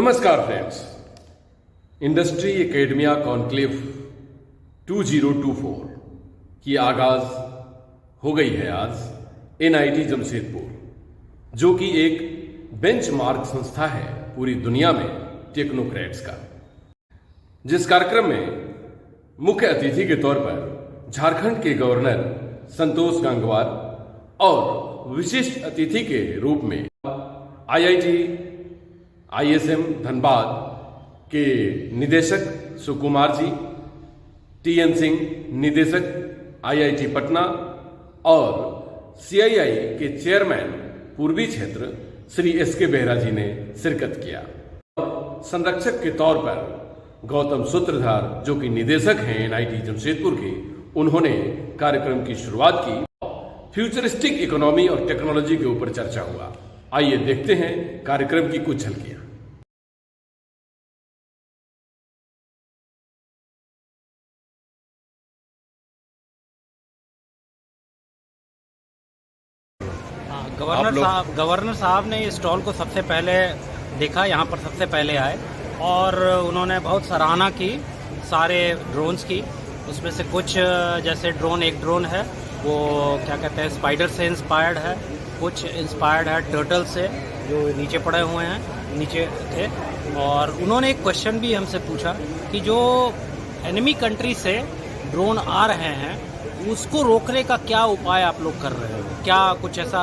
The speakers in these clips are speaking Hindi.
नमस्कार फ्रेंड्स, इंडस्ट्री एकेडमिया कॉन्क्लेव 2024 की आगाज हो गई है आज एनआईटी जमशेदपुर, जो कि एक बेंचमार्क संस्था है पूरी दुनिया में टेक्नोक्रेट्स का। जिस कार्यक्रम में मुख्य अतिथि के तौर पर झारखंड के गवर्नर संतोष गंगवार और विशिष्ट अतिथि के रूप में IISM धनबाद के निदेशक सुकुमार जी, TN सिंह निदेशक IIT पटना और CII के चेयरमैन पूर्वी क्षेत्र श्री SK बेहरा जी ने शिरकत किया। संरक्षक के तौर पर गौतम सूत्रधार, जो कि निदेशक हैं NIT जमशेदपुर के, उन्होंने कार्यक्रम की शुरुआत की। फ्यूचरिस्टिक इकोनॉमी और टेक्नोलॉजी के ऊपर चर्चा हुआ। आइए देखते हैं कार्यक्रम की कुछ झलकियां। गवर्नर साहब ने इस स्टॉल को सबसे पहले देखा, यहाँ पर सबसे पहले आए और उन्होंने बहुत सराहना की सारे ड्रोन्स की। उसमें से कुछ जैसे एक ड्रोन है वो क्या कहते हैं स्पाइडर से इंस्पायर्ड है, कुछ इंस्पायर्ड है टर्टल से जो नीचे पड़े हुए हैं, नीचे थे। और उन्होंने एक क्वेश्चन भी हमसे पूछा कि जो एनिमी कंट्री से ड्रोन आ रहे हैं उसको रोकने का क्या उपाय आप लोग कर रहे हो, क्या कुछ ऐसा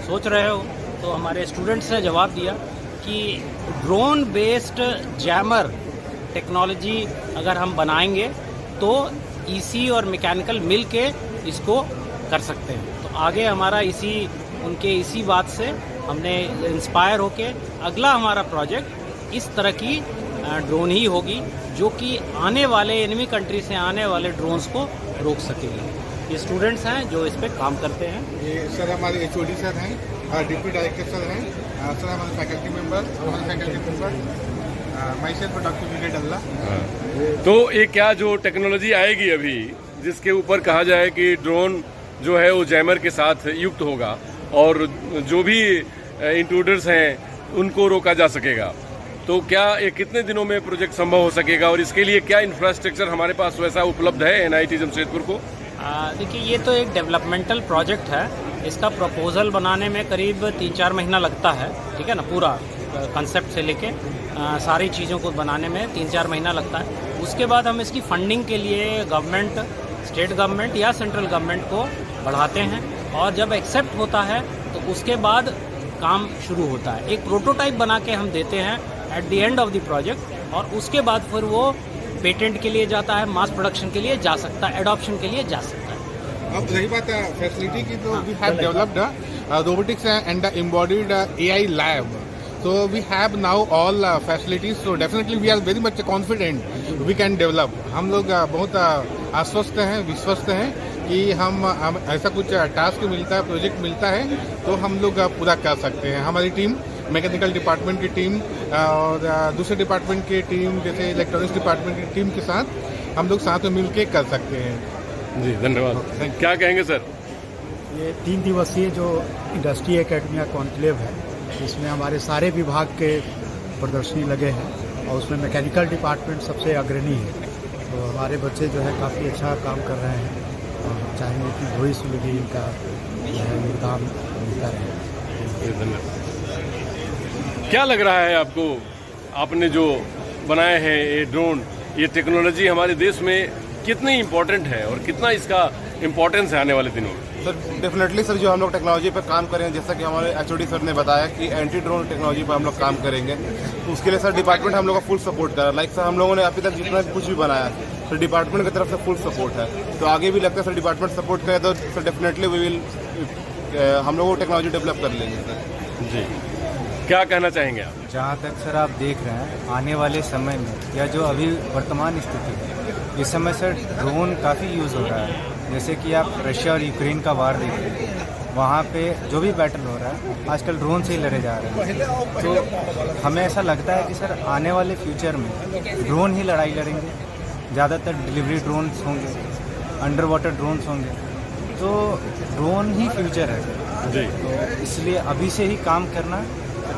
सोच रहे हो? तो हमारे स्टूडेंट्स ने जवाब दिया कि ड्रोन बेस्ड जैमर टेक्नोलॉजी अगर हम बनाएंगे तो ईसी और मैकेनिकल मिल के इसको कर सकते हैं। तो आगे हमारा उनके इसी बात से हमने इंस्पायर होके अगला हमारा प्रोजेक्ट इस तरह की ड्रोन ही होगी जो कि आने वाले एनिमी कंट्री से आने वाले ड्रोन्स को रोक सकेगी। ये स्टूडेंट्स हैं जो इस पे काम करते हैं। ये सर हमारे HOD सर हैं, डिप्टी डायरेक्टर सर हैं, सर हमारे faculty member, myself doctor Vijay Dalla. तो ये क्या जो टेक्नोलॉजी आएगी अभी, जिसके ऊपर कहा जाए कि ड्रोन जो है वो जैमर के साथ युक्त होगा और जो भी इंट्रूडर्स हैं उनको रोका जा सकेगा, तो क्या ये कितने दिनों में प्रोजेक्ट संभव हो सकेगा और इसके लिए क्या इंफ्रास्ट्रक्चर हमारे पास वैसा उपलब्ध है NIT जमशेदपुर को? देखिए, ये तो एक डेवलपमेंटल प्रोजेक्ट है। इसका प्रपोजल बनाने में करीब 3-4 महीना लगता है, ठीक है ना। पूरा कंसेप्ट से लेके सारी चीज़ों को बनाने में 3-4 महीना लगता है। उसके बाद हम इसकी फंडिंग के लिए गवर्नमेंट, स्टेट गवर्नमेंट या सेंट्रल गवर्नमेंट को बढ़ाते हैं और जब एक्सेप्ट होता है तो उसके बाद काम शुरू होता है। एक प्रोटोटाइप बना के हम देते हैं at the end of the project और उसके बाद फिर वो पेटेंट के लिए जाता है, मास प्रोडक्शन के लिए जा सकता है, एडॉप्शन के लिए जा सकता है। अब रही बात फैसिलिटी की, तो we have developed robotics and the embodied AI lab. So we have now all facilities, so definitely we are very much confident we can develop. हम लोग बहुत आश्वस्त हैं, विश्वस्त हैं कि हम ऐसा कुछ टास्क मिलता है, प्रोजेक्ट मिलता है तो हम लोग पूरा कर सकते हैं। हमारी टीम, मैकेनिकल डिपार्टमेंट की टीम और दूसरे डिपार्टमेंट की टीम जैसे इलेक्ट्रॉनिक्स डिपार्टमेंट की टीम के साथ हम लोग साथ में मिलके कर सकते हैं। जी धन्यवाद। क्या कहेंगे सर? ये 3 दिवसीय जो इंडस्ट्री एकेडमिया कॉन्क्लेव है, इसमें हमारे सारे विभाग के प्रदर्शनी लगे हैं और उसमें मैकेनिकल डिपार्टमेंट सबसे अग्रणी है। तो हमारे बच्चे जो है काफ़ी अच्छा काम कर रहे हैं और हम चाहेंगे कि भविष्य में भी इनका जो है योगदान मिलता रहे। क्या लग रहा है आपको, आपने जो बनाए हैं ये ड्रोन, ये टेक्नोलॉजी हमारे देश में कितनी इम्पोर्टेंट है और कितना इसका इम्पोर्टेंस है आने वाले दिनों में? सर डेफिनेटली सर, जो हम लोग टेक्नोलॉजी पर काम करेंगे, जैसा कि हमारे HOD सर ने बताया कि एंटी ड्रोन टेक्नोलॉजी पर हम लोग काम करेंगे, तो उसके लिए सर डिपार्टमेंट हम लोग का फुल सपोर्ट कर रहा है। लाइक सर हम लोगों ने अभी तक जितना कुछ भी बनाया सर डिपार्टमेंट की तरफ से फुल सपोर्ट है। तो आगे भी लगता है सर डिपार्टमेंट सपोर्ट करे तो सर डेफिनेटली वी विल हम लोग टेक्नोलॉजी डेवलप कर लेंगे सर। जी, क्या कहना चाहेंगे आप? जहाँ तक सर आप देख रहे हैं आने वाले समय में या जो अभी वर्तमान स्थिति है, इस समय सर ड्रोन काफ़ी यूज़ हो रहा है। जैसे कि आप रशिया और यूक्रेन का वार देख रहे हैं, वहाँ पे जो भी बैटल हो रहा है आजकल ड्रोन से ही लड़े जा रहे हैं। तो हमें ऐसा लगता है कि सर आने वाले फ्यूचर में ड्रोन ही लड़ाई लड़ेंगे। ज़्यादातर डिलीवरी ड्रोन्स होंगे, अंडर वाटर ड्रोन्स होंगे, तो ड्रोन ही फ्यूचर है। जी। तो इसलिए अभी से ही काम करना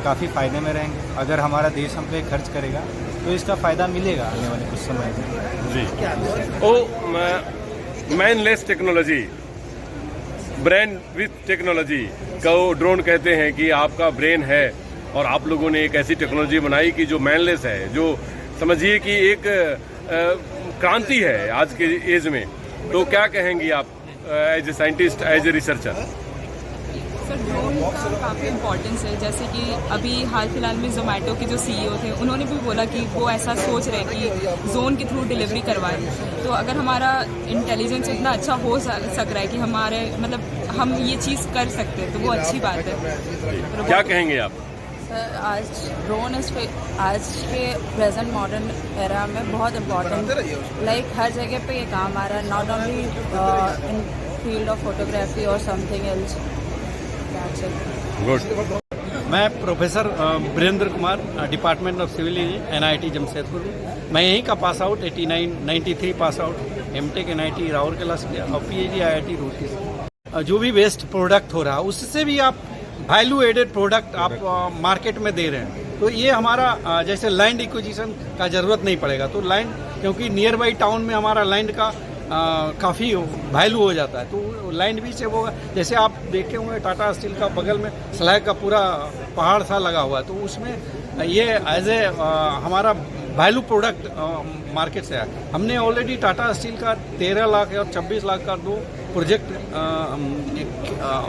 काफ़ी फ़ायदे में रहेंगे। अगर हमारा देश हम पे खर्च करेगा तो इसका फ़ायदा मिलेगा आने वाले कुछ समय में। जी ओ मैनलेस टेक्नोलॉजी, ब्रेन विथ टेक्नोलॉजी को ड्रोन कहते हैं कि आपका ब्रेन है और आप लोगों ने एक ऐसी टेक्नोलॉजी बनाई कि जो मैनलेस है, जो समझिए कि एक क्रांति है आज के एज में। तो क्या कहेंगी आप as a scientist, as a researcher? Sir, drone का काफ़ी इम्पोर्टेंस है। जैसे कि अभी हाल फिलहाल में जोमेटो के जो CEO थे, उन्होंने भी बोला कि वो ऐसा सोच रहे कि ड्रोन के थ्रू डिलीवरी करवाएं। तो अगर हमारा इंटेलिजेंस इतना अच्छा हो सक रहा है कि हमारे मतलब हम ये चीज़ कर सकते हैं, तो वो अच्छी बात है। क्या कहेंगे आप? सर, आज ड्रोन आज के प्रेजेंट मॉडर्न एरा में बहुत इम्पोर्टेंट, लाइक हर जगह पे ये काम आ रहा है, not only in field of photography और समथिंग एल्स। गुड। मैं professor Virendra Kumar, department of civil engineering, NIT Jamshedpur. मैं यहीं का pass out 93 pass out, MTech NIT Rourkela से किया और PhD IIT रूड़की से। जो भी वेस्ट प्रोडक्ट हो रहा है उससे भी आप वैल्यू एडेड प्रोडक्ट आप मार्केट में दे रहे हैं, तो ये हमारा जैसे लैंड एक्विजिशन का जरूरत नहीं पड़ेगा। तो लैंड, क्योंकि नियर बाई टाउन में हमारा लैंड का काफ़ी वैल्यू हो जाता है, तो लैंड भी सेव होगा। जैसे आप देखे होंगे टाटा स्टील का बगल में स्लैग का पूरा पहाड़ सा लगा हुआ है, तो उसमें ये एज ए हमारा वैल्यू प्रोडक्ट मार्केट से है। हमने ऑलरेडी टाटा स्टील का 13 लाख और 26 लाख का 2 प्रोजेक्ट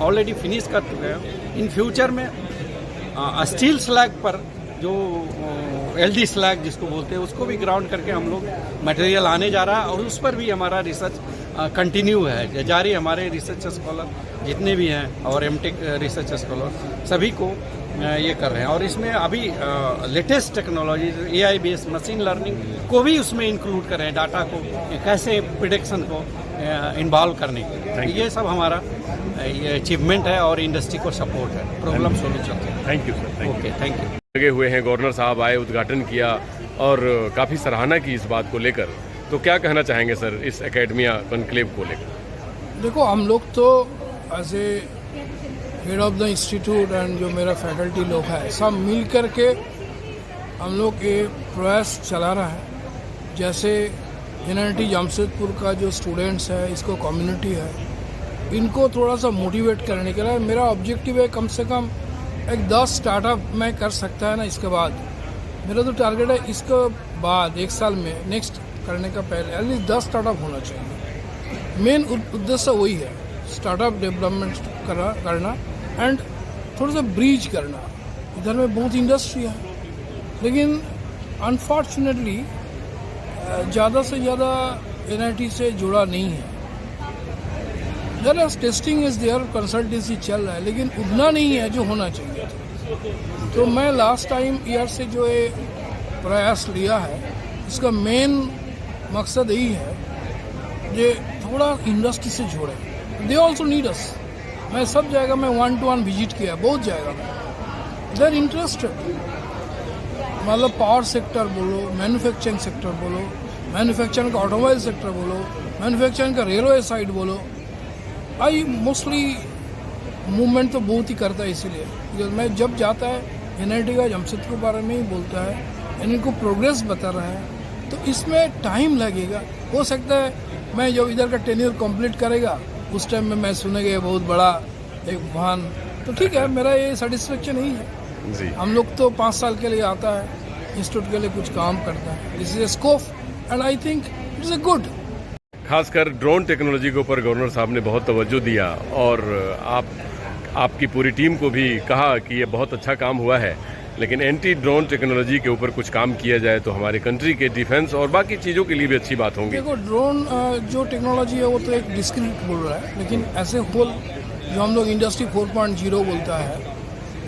ऑलरेडी फिनिश कर चुके हैं। इन फ्यूचर में स्टील स्लैग पर जो LD स्लैग जिसको बोलते हैं, उसको भी ग्राउंड करके हम लोग मटेरियल आने जा रहा है और उस पर भी हमारा रिसर्च कंटिन्यू है जारी। हमारे रिसर्च स्कॉलर जितने भी हैं और MTech रिसर्च स्कॉलर सभी को ये कर रहे हैं। और इसमें अभी latest technology AI based machine learning को भी उसमें इंक्लूड कर रहे हैं, डाटा को कैसे प्रिडिक्शन को इन्वॉल्व करने के। ये सब हमारा ये अचीवमेंट है और इंडस्ट्री को सपोर्ट है, problem solution. Thank you sir. Okay, thank you. लगे हुए हैं, गवर्नर साहब आए, उद्घाटन किया और काफ़ी सराहना की इस बात को लेकर। तो क्या कहना चाहेंगे सर इस एकेडमिया कॉन्क्लेव को लेकर? देखो, हम लोग तो as a head of the institute and जो मेरा फैकल्टी लोग है, सब मिल करके हम लोग ये प्रयास चला रहा है। जैसे NIT जमशेदपुर का जो स्टूडेंट्स है, इसको कम्युनिटी है, इनको थोड़ा सा मोटिवेट करने के लिए मेरा ऑब्जेक्टिव है कम से कम एक 10 स्टार्टअप मैं कर सकता है ना। इसके बाद मेरा तो टारगेट है इसके बाद 1 साल में नेक्स्ट करने का पहले एटलीस्ट 10 स्टार्टअप होना चाहिए। मेन उद्देश्य वही है, स्टार्टअप डेवलपमेंट करना एंड थोड़ा सा ब्रिज करना। इधर में बहुत इंडस्ट्री है, लेकिन अनफॉर्चुनेटली ज़्यादा से ज़्यादा NIT से जुड़ा नहीं है। टेस्टिंग इज देयर, कंसल्टेंसी चल रहा है, लेकिन उतना नहीं है जो होना चाहिए था। तो मैं लास्ट टाइम ईयर से जो ये प्रयास लिया है, इसका मेन मकसद यही है कि थोड़ा इंडस्ट्री से जोड़े। They also need us. मैं सब जगह में 1-to-1 विजिट किया, बहुत जगह में दे आर इंटरेस्टेड। मतलब पावर सेक्टर बोलो, मैन्युफैक्चरिंग सेक्टर बोलो, मैन्युफैक्चरिंग का ऑटोमोबाइल सेक्टर बोलो, मैन्युफैक्चरिंग का रेलवे साइड बोलो। आई मोस्टली मूवमेंट तो बहुत ही करता है, इसीलिए मैं जब जाता है NIT का जमशेदपुर के बारे में ही बोलता है, इनको प्रोग्रेस बता रहा है, तो इसमें टाइम लगेगा। हो सकता है मैं जब इधर का टेन्योर कंप्लीट करेगा उस टाइम में मैं सुनेगा ये बहुत बड़ा एक वाहन, तो ठीक है, मेरा ये सेटिस्फेक्शन नहीं है जी। हम लोग तो 5 साल के लिए आता है, इंस्टीट्यूट के लिए कुछ काम करता है। This is a scope and I think it is a good. खासकर ड्रोन टेक्नोलॉजी के ऊपर गवर्नर साहब ने बहुत तवज्जो दिया और आपकी पूरी टीम को भी कहा कि ये बहुत अच्छा काम हुआ है, लेकिन एंटी ड्रोन टेक्नोलॉजी के ऊपर कुछ काम किया जाए तो हमारे कंट्री के डिफेंस और बाकी चीज़ों के लिए भी अच्छी बात होगी। देखो, ड्रोन जो टेक्नोलॉजी है वो तो एक डिस्क्रीट बोल रहा है, लेकिन ऐसे होल जो हम लोग इंडस्ट्री 4.0 बोलता है,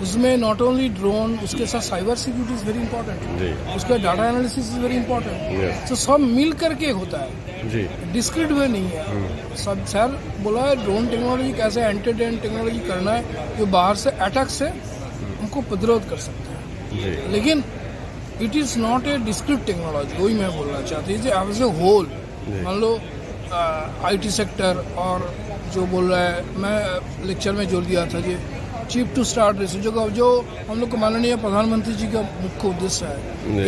उसमें नॉट ओनली ड्रोन, उसके साथ cyber security is very important, उसका data analysis is very important. तो सब मिल करके होता है जी, डिस्क्रीट वे नहीं है। सब सर बोला है ड्रोन टेक्नोलॉजी कैसे एंटरटेन टेक्नोलॉजी करना है जो बाहर से अटैक से उनको प्रतिरोध कर सकते हैं, लेकिन it is not a discrete technology. वही मैं बोलना चाहती हूँ एज ए होल। मान लो IT सेक्टर और जो बोल रहा है, मैं लेक्चर में जोड़ दिया था जी चिप टू स्टार्ट रेस जो हम लोग को माननीय प्रधानमंत्री जी का मुख्य उद्देश्य है।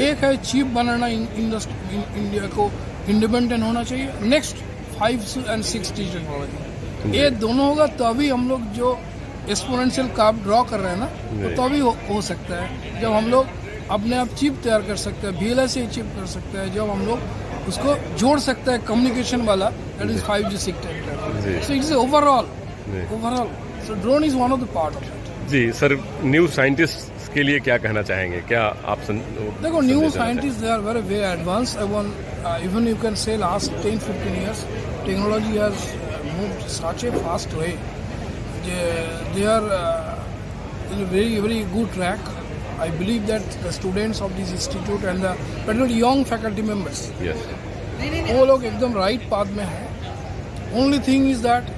एक है चिप बनाना, इंडिया को इंडिपेंडेंट होना चाहिए। नेक्स्ट 5 and 6G टेक्नोलॉजी, ये दोनों होगा तभी हम लोग जो एक्सपोनेंशियल कर्व ड्रॉ कर रहे हैं ना, तो तभी हो सकता है जब हम लोग अपने आप चिप तैयार कर सकते हैं, VLSI से चिप कर सकते हैं, जब हम लोग उसको जोड़ सकते हैं कम्युनिकेशन वाला, that is 5G 6G। So it's overall so drone is one of the part of it. जी सर, न्यू साइंटिस्ट के लिए क्या कहना चाहेंगे? क्या आप देखो, new scientist they are very very advance. Even you can say last 10-15 years technology has moved such a fast way. They are in a very good track. I believe that the students of this institute and the particularly young faculty members, वो लोग एकदम राइट पाथ में है। Only thing is that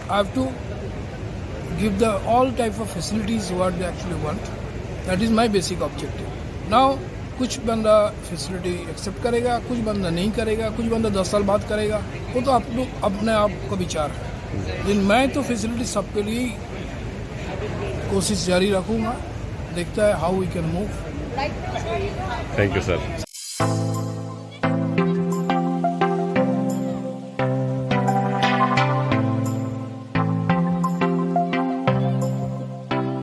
I have to give the all type of facilities what they actually want. That is my basic objective. Now कुछ बंदा फैसिलिटी एक्सेप्ट करेगा, कुछ बंदा नहीं करेगा, कुछ बंदा 10 साल बाद करेगा, वो तो आप लोग अपने आप का विचार है। लेकिन मैं तो फैसिलिटी सबके लिए कोशिश जारी रखूंगा। देखता है how we can move. Thank you sir.